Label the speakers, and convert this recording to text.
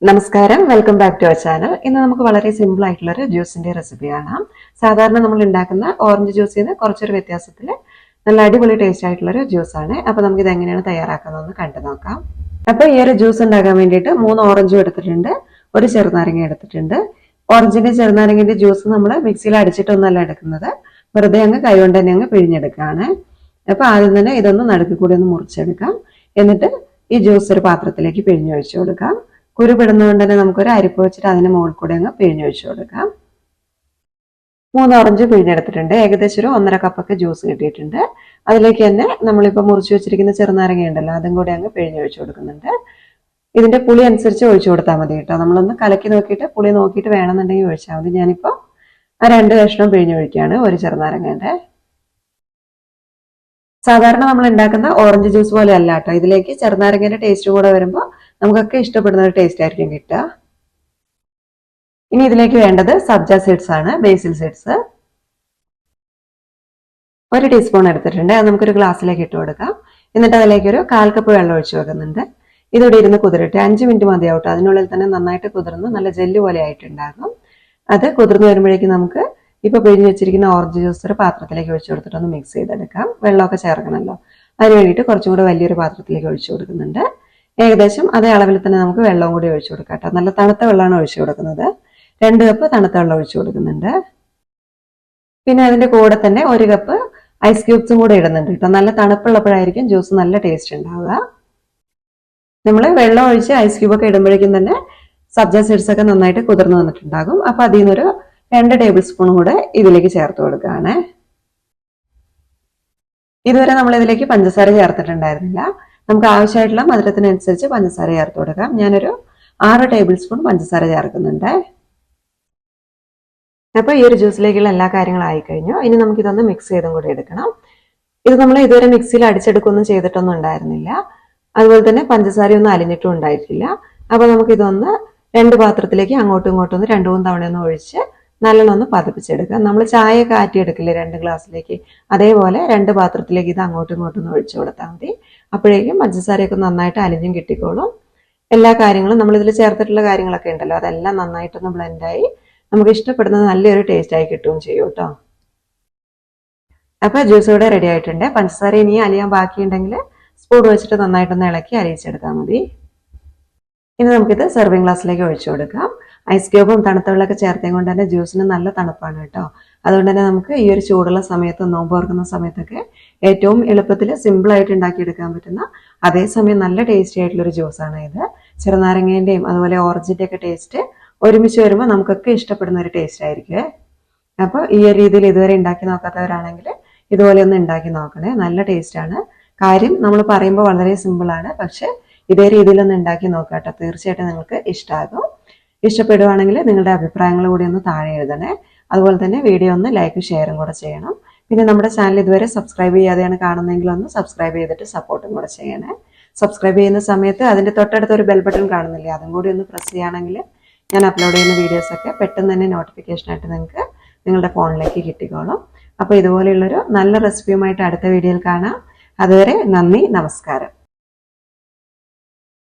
Speaker 1: നമസ്കാരം, welcome back to our channel. ഇന്ന് നമുക്ക് വളരെ സിമ്പിൾ ആയിട്ടുള്ള ഒരു ജ്യൂസിന്റെ റെസിപ്പി കാണാം. സാധാരണ നമ്മൾ ഉണ്ടാക്കുന്ന ഓറഞ്ച് ജ്യൂസിൽ നിന്ന് കുറച്ചൊരു വ്യത്യാസത്തിൽ നല്ല അടിപൊളി ടേസ്റ്റ് ആയിട്ടുള്ള ഒരു ജ്യൂസാണ്. അപ്പൊ നമുക്ക് ഇത് എങ്ങനെയാണ് തയ്യാറാക്കുന്നതെന്ന് കണ്ടു നോക്കാം. അപ്പൊ ഈ ഒരു ജ്യൂസ് ഉണ്ടാക്കാൻ വേണ്ടിയിട്ട് 3 ഓറഞ്ചും എടുത്തിട്ടുണ്ട്, ഒരു ചെറുനാരങ്ങ എടുത്തിട്ടുണ്ട്. ഓറഞ്ചിന്റെ ചെറുനാരങ്ങന്റെ ജ്യൂസ് നമ്മൾ മിക്സിയിൽ അടിച്ചിട്ടൊന്നല്ല എടുക്കുന്നത്, വെറുതെ അങ്ങ് കൈകൊണ്ട് തന്നെ അങ്ങ് പിഴിഞ്ഞെടുക്കുകയാണ്. അപ്പൊ ആദ്യം തന്നെ ഇതൊന്ന് നടുക്ക് കൂടി ഒന്ന് മുറിച്ചെടുക്കാം. എന്നിട്ട് ഈ ജ്യൂസ് ഒരു പാത്രത്തിലേക്ക് പിഴിഞ്ഞൊഴിച്ചു കൊടുക്കാം. കുരുപിടുന്നതുകൊണ്ട് തന്നെ നമുക്കൊരു അരിപ്പ് വെച്ചിട്ട് അതിന് മുകളിൽ കൂടെ അങ്ങ് പിഴിഞ്ഞൊഴിച്ചു കൊടുക്കാം. 3 ഓറഞ്ച് പിഴിഞ്ഞെടുത്തിട്ടുണ്ട്. ഏകദേശം ഒരു 1.5 കപ്പൊക്കെ ജ്യൂസ് കിട്ടിയിട്ടുണ്ട്. അതിലേക്ക് തന്നെ നമ്മളിപ്പോൾ മുറിച്ച് വെച്ചിരിക്കുന്ന ചെറുനാരങ്ങ ഉണ്ടല്ലോ, അതും കൂടെ അങ്ങ് പിഴിഞ്ഞൊഴിച്ചു കൊടുക്കുന്നുണ്ട്. ഇതിന്റെ പുളി അനുസരിച്ച് ഒഴിച്ചു കൊടുത്താൽ മതി കേട്ടോ. നമ്മളൊന്ന് കലക്കി നോക്കിയിട്ട് പുളി നോക്കിയിട്ട് വേണമെന്നുണ്ടെങ്കിൽ ഒഴിച്ചാൽ മതി. ഞാനിപ്പോൾ 2 കഷ്ണം പിഴിഞ്ഞൊഴിക്കുകയാണ് ഒരു ചെറുനാരങ്ങയുടെ. സാധാരണ നമ്മൾ ഉണ്ടാക്കുന്ന ഓറഞ്ച് ജ്യൂസ് പോലെ അല്ല കേട്ടോ. ഇതിലേക്ക് ചെറുനാരങ്ങയുടെ ടേസ്റ്റ് കൂടെ വരുമ്പോൾ നമുക്കൊക്കെ ഇഷ്ടപ്പെടുന്ന ഒരു ടേസ്റ്റ് ആയിരിക്കും കിട്ടുക. ഇനി ഇതിലേക്ക് വേണ്ടത് സബ്ജ സീഡ്സ് ആണ്, ബേസിൽ സീഡ്സ് 1 ടീസ്പൂൺ എടുത്തിട്ടുണ്ട്. അത് നമുക്കൊരു ഗ്ലാസ്സിലേക്ക് ഇട്ട് കൊടുക്കാം. എന്നിട്ട് അതിലേക്ക് ഒരു 1/4 കപ്പ് വെള്ളം ഒഴിച്ചു വെക്കുന്നുണ്ട്. ഇതോടെ ഇരുന്ന് കുതിരട്ടെ. 5 മിനിറ്റ് മതിയാവട്ടെ. അതിനുള്ളിൽ തന്നെ നന്നായിട്ട് കുതിർന്ന് നല്ല ജെല്ല് പോലെ ആയിട്ടുണ്ടാകും. അത് കുതിർന്ന് വരുമ്പോഴേക്കും നമുക്ക് ഇപ്പൊ പിഴിഞ്ഞ് വെച്ചിരിക്കുന്ന ഓറഞ്ച് ജ്യൂസ് ഒരു പാത്രത്തിലേക്ക് ഒഴിച്ചു കൊടുത്തിട്ട് ഒന്ന് മിക്സ് ചെയ്തെടുക്കാം. വെള്ളമൊക്കെ ചേർക്കണമല്ലോ, അതിന് വേണ്ടിയിട്ട് കുറച്ചും കൂടെ വലിയൊരു പാത്രത്തിലേക്ക് ഒഴിച്ചു കൊടുക്കുന്നുണ്ട്. ഏകദേശം അതേ അളവിൽ തന്നെ നമുക്ക് വെള്ളവും കൂടി ഒഴിച്ചു കൊടുക്കാം കേട്ടോ. നല്ല തണുത്ത വെള്ളമാണ് ഒഴിച്ചു കൊടുക്കുന്നത്. 2 കപ്പ് തണുത്ത വെള്ളം ഒഴിച്ചു കൊടുക്കുന്നുണ്ട്. പിന്നെ അതിന്റെ കൂടെ തന്നെ 1 കപ്പ് ഐസ് ക്യൂബ്സും കൂടെ ഇടുന്നുണ്ട് കേട്ടോ. നല്ല തണുപ്പുള്ളപ്പോഴായിരിക്കും ജ്യൂസ് നല്ല ടേസ്റ്റ് ഉണ്ടാവുക. നമ്മൾ വെള്ളം ഒഴിച്ച് ഐസ് ക്യൂബൊക്കെ ഇടുമ്പോഴേക്കും തന്നെ സബ്ജ സീഡ്സ് ഒക്കെ നന്നായിട്ട് കുതിർന്ന് വന്നിട്ടുണ്ടാകും. അപ്പൊ അതിൽ നിന്നൊരു 2 ടേബിൾ സ്പൂൺ കൂടെ ഇതിലേക്ക് ചേർത്ത് കൊടുക്കുകയാണ്. ഇതുവരെ നമ്മൾ ഇതിലേക്ക് പഞ്ചസാര ചേർത്തിട്ടുണ്ടായിരുന്നില്ല. നമുക്ക് ആവശ്യമായിട്ടുള്ള മധുരത്തിനനുസരിച്ച് പഞ്ചസാര ചേർത്ത് കൊടുക്കാം. ഞാനൊരു 6 ടേബിൾ സ്പൂൺ പഞ്ചസാര ചേർക്കുന്നുണ്ട്. അപ്പൊ ഈ ഒരു ജ്യൂസിലേക്കുള്ള എല്ലാ കാര്യങ്ങളും ആയിക്കഴിഞ്ഞു. ഇനി നമുക്ക് ഇതൊന്ന് മിക്സ് ചെയ്തും കൂടി എടുക്കണം. ഇത് നമ്മൾ ഇതുവരെ മിക്സിയിൽ അടിച്ചെടുക്കൊന്നും ചെയ്തിട്ടൊന്നും ഉണ്ടായിരുന്നില്ല. അതുപോലെ തന്നെ പഞ്ചസാരയൊന്നും അലിഞ്ഞിട്ടും ഉണ്ടായിട്ടില്ല. അപ്പൊ നമുക്ക് ഇതൊന്ന് 2 പാത്രത്തിലേക്ക് അങ്ങോട്ടും ഇങ്ങോട്ടും ഒന്ന് 2-3 തവണയൊന്ന് ഒഴിച്ച് നല്ലോണം ഒന്ന് പതിപ്പിച്ചെടുക്കാം. നമ്മൾ ചായ കാറ്റിയെടുക്കില്ലേ 2 ഗ്ലാസ്സിലേക്ക്, അതേപോലെ 2 പാത്രത്തിലേക്ക് ഇത് അങ്ങോട്ടും ഇങ്ങോട്ടും ഒന്ന് ഒഴിച്ചു കൊടുത്താൽ മതി. അപ്പോഴേക്കും പഞ്ചസാരയൊക്കെ നന്നായിട്ട് അലിഞ്ഞും കിട്ടിക്കോളും. എല്ലാ കാര്യങ്ങളും നമ്മൾ ഇതിൽ ചേർത്തിട്ടുള്ള കാര്യങ്ങളൊക്കെ ഉണ്ടല്ലോ, അതെല്ലാം നന്നായിട്ടൊന്ന് ബ്ലെൻഡായി നമുക്ക് ഇഷ്ടപ്പെടുന്നത് നല്ലൊരു ടേസ്റ്റ് ആയി കിട്ടുകയും ചെയ്യും കേട്ടോ. അപ്പൊ ജ്യൂസ് ഇവിടെ റെഡി ആയിട്ടുണ്ട്. പഞ്ചസാര ഇനി അലിയാൻ ബാക്കിയുണ്ടെങ്കിൽ സ്പൂൺ വെച്ചിട്ട് നന്നായിട്ടൊന്ന് ഇളക്കി അലിയിച്ചെടുത്താൽ മതി. ഇനി നമുക്കിത് സെർവിങ് ഗ്ലാസ്സിലേക്ക് ഒഴിച്ചു കൊടുക്കാം. ഐസ് ക്യൂബും തണുത്ത വെള്ളമൊക്കെ ചേർത്തത് കൊണ്ട് തന്നെ ജ്യൂസിന് നല്ല തണുപ്പാണ് കേട്ടോ. അതുകൊണ്ട് തന്നെ നമുക്ക് ഈ ഒരു ചൂടുള്ള സമയത്ത്, നോമ്പ് തുറക്കുന്ന സമയത്തൊക്കെ ഏറ്റവും എളുപ്പത്തിൽ സിമ്പിളായിട്ട് ഉണ്ടാക്കിയെടുക്കാൻ പറ്റുന്ന, അതേസമയം നല്ല ടേസ്റ്റി ആയിട്ടുള്ളൊരു ജ്യൂസാണ് ഇത്. ചെറുനാരങ്ങേന്റെയും അതുപോലെ ഓറഞ്ചിന്റെ ഒക്കെ ടേസ്റ്റ് ഒരുമിച്ച് വരുമ്പോൾ നമുക്കൊക്കെ ഇഷ്ടപ്പെടുന്ന ഒരു ടേസ്റ്റ് ആയിരിക്കും. അപ്പോൾ ഈ ഒരു രീതിയിൽ ഇതുവരെ ഉണ്ടാക്കി നോക്കാത്തവരാണെങ്കിൽ ഇതുപോലെ ഒന്ന് ഉണ്ടാക്കി നോക്കണേ. നല്ല ടേസ്റ്റാണ്. കാര്യം നമ്മൾ പറയുമ്പോൾ വളരെ സിമ്പിളാണ്, പക്ഷെ ഇതേ രീതിയിലൊന്ന് ഉണ്ടാക്കി നോക്കാം കേട്ടോ. തീർച്ചയായിട്ടും നിങ്ങൾക്ക് ഇഷ്ടമാകും. ഇഷ്ടപ്പെടുവാണെങ്കിൽ നിങ്ങളുടെ അഭിപ്രായങ്ങൾ കൂടി ഒന്ന് താഴെ എഴുതണേ. അതുപോലെ തന്നെ വീഡിയോ ഒന്ന് ലൈക്കും ഷെയറും കൂടെ ചെയ്യണം. പിന്നെ നമ്മുടെ ചാനൽ ഇതുവരെ സബ്സ്ക്രൈബ് ചെയ്യാതെയാണ് കാണുന്നതെങ്കിൽ ഒന്ന് സബ്സ്ക്രൈബ് ചെയ്തിട്ട് സപ്പോർട്ടും കൂടെ ചെയ്യണേ. സബ്സ്ക്രൈബ് ചെയ്യുന്ന സമയത്ത് അതിന്റെ തൊട്ടടുത്ത് ഒരു ബെൽ ബട്ടൺ കാണുന്നില്ലേ, അതും കൂടി ഒന്ന് പ്രസ് ചെയ്യുകയാണെങ്കിൽ ഞാൻ അപ്ലോഡ് ചെയ്യുന്ന വീഡിയോസൊക്കെ പെട്ടെന്ന് തന്നെ നോട്ടിഫിക്കേഷനായിട്ട് നിങ്ങൾക്ക് നിങ്ങളുടെ ഫോണിലേക്ക് കിട്ടിക്കോളും. അപ്പോൾ ഇതുപോലെയുള്ളൊരു നല്ല റെസിപ്പിയുമായിട്ട് അടുത്ത വീഡിയോയിൽ കാണാം. അതുവരെ നന്ദി, നമസ്കാരം.